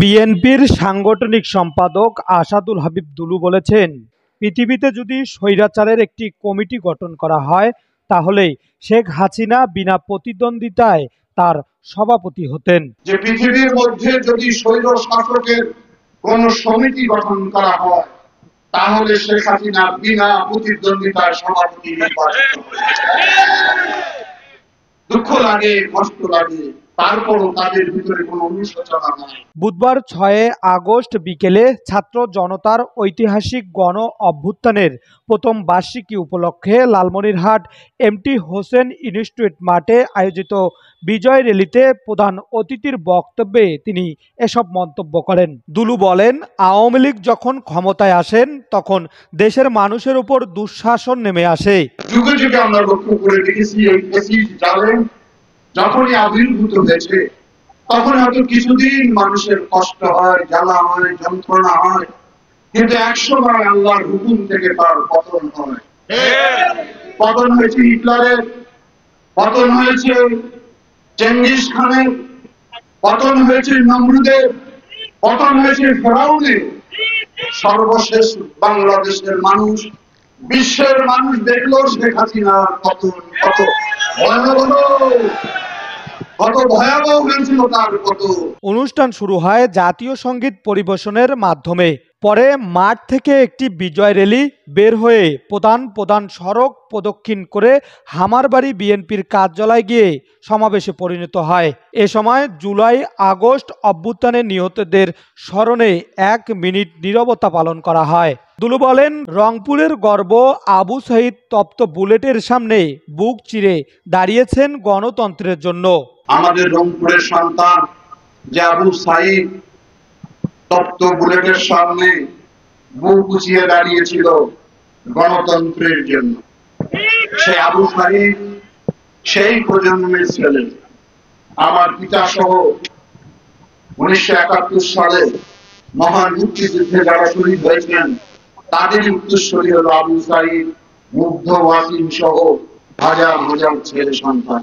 বিএনপির সাংগঠনিক সম্পাদক আসাদুল হাবিব দুলু বলেছেন, পৃথিবীতে যদি স্বৈরাচারের একটি কমিটি গঠন করা হয় তাহলে শেখ হাসিনা বিনা প্রতিদ্বন্দ্বিতায় তার সভাপতি হতেন। যে পৃথিবীর মধ্যে যদি স্বৈর শাসকের কোন সমিতি গঠন করা হয় তাহলে শেখ হাসিনা বিনা প্রতিদ্বন্দ্বিতায় সভাপতি নির্বাচিত দুঃখ লাগে, কষ্ট লাগে, তারপরও তাদের ভিতরে কোনো অনুশোচনা নাই। বুধবার 6 আগস্ট বিকেলে ছাত্র জনতার ঐতিহাসিক গণ অভ্যুত্থানের প্রথম বার্ষিকী উপলক্ষে লালমনিরহাট এমটি হোসেন ইনস্টিটিউট মাঠে আয়োজিত বিজয় র্যালিতে প্রধান অতিথির বক্তব্যে তিনি এসব মন্তব্য করেন। দুলু বলেন, আওয়ামী লীগ যখন ক্ষমতায় আসেন তখন দেশের মানুষের উপর দুঃশাসন নেমে আসে। যুগে যুগে আমরা লক্ষ্য করে দেখেছি এই ফ্যাসিস্ট জালেম যখনই আবির্ভূত হয়েছে তখন হয়তো কিছুদিন মানুষের কষ্ট হয়, জ্বালা হয়, যন্ত্রণা হয়, কিন্তু একসময় আল্লাহর হুকুম থেকে তার পতন হয়। পতন হয়েছে হিটলারের, পতন হয়েছে চেঙ্গিস খানের, পতন হয়েছে নমরুদের, পতন হয়েছে ফেরাউনের। সর্বশেষ বাংলাদেশের মানুষ, বিশ্বের মানুষ দেখলো শেখ হাসিনার পতন কত ভয়াবহ হয়েছিল তার পতন। অনুষ্ঠান শুরু হয় জাতীয় সঙ্গীত পরিবেশনের মাধ্যমে। পরে মাঠ থেকে একটি বিজয় র্যালি বের হয়ে প্রধান সড়ক প্রদক্ষিণ করে হামারবাড়ি বিএনপির কার্যালয়ে গিয়ে সমাবেশে পরিণত হয়। এ সময় জুলাই আগস্ট অভ্যুত্থানে নিহতদের স্মরণে 1 মিনিট নীরবতা পালন করা হয়। দুলু বলেন, রংপুরের গর্ব আবু সাঈদ তপ্ত বুলেটের সামনে বুক চিরে দাঁড়িয়েছেন গণতন্ত্রের জন্য। আমাদের রংপুরের সন্তান যে আবু সাঈদ তপ্ত বুলেটের সামনে বুক উঁচিয়ে দাঁড়িয়েছিল গণতন্ত্রের জন্য। সে আবু সাঈদ সেই প্রজন্মের ছেলে। আমার পিতা সহ 1971 সালে মহান মুক্তিযুদ্ধে যারা শহীদ হয়েছেন তাদের উত্তরসূরি হলো আবু সাঈদ, মুগ্ধ, ওয়াসিম সহ হাজার হাজার ছেলে সন্তান।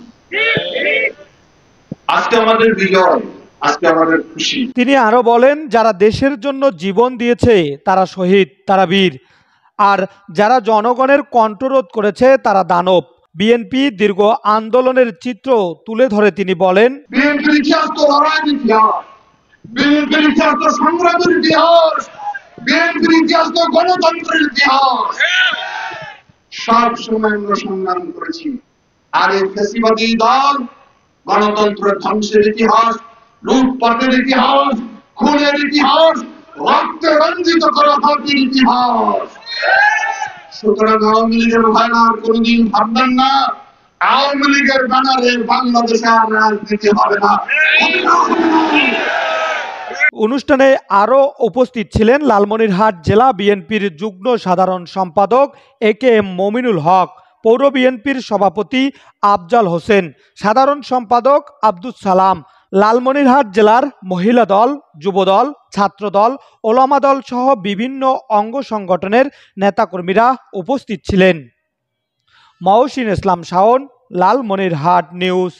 আজকে আমাদের বিজয়, আজকে আমাদের খুশি। তিনি আরো বলেন, যারা দেশের জন্য জীবন দিয়েছে তারা শহীদ, তারা বীর, আর যারা জনগণের কণ্ঠরোধ করেছে তারা দানব। বিএনপি দীর্ঘ আন্দোলনের চিত্র তুলে ধরে তিনি বলেন, বিএনপির ইতিহাস তো লড়াইয়ের ইতিহাস, বিএনপির ইতিহাস তো সংগ্রামের ইতিহাস, বিএনপির ইতিহাস তো গণতন্ত্রের ইতিহাস। সব সময় আমরা সংগ্রাম করেছি। আর এই ফ্যাসিবাদী দল গণতন্ত্রের ধ্বংসের ইতিহাস, লুটপাটের ইতিহাস, খুনের ইতিহাস, রক্তে রঞ্জিত করা জাতির ইতিহাস। সুতরাং আওয়ামী লীগের ভাইনার কোনদিন ভাববেন না আওয়ামী লীগের ব্যানারে বাংলাদেশে আর রাজনীতি হবে না। অনুষ্ঠানে আরো উপস্থিত ছিলেন লালমনিরহাট জেলা বিএনপির যুগ্ম সাধারণ সম্পাদক AKM মমিনুল হক, পৌর বিএনপির সভাপতি আফজাল হোসেন, সাধারণ সম্পাদক আব্দুস সালাম, লালমনিরহাট জেলার মহিলা দল, যুবদল, ছাত্রদল, ওলামা দল সহ বিভিন্ন অঙ্গ সংগঠনের নেতাকর্মীরা উপস্থিত ছিলেন। মহসিন ইসলাম শাওন, লালমনিরহাট নিউজ।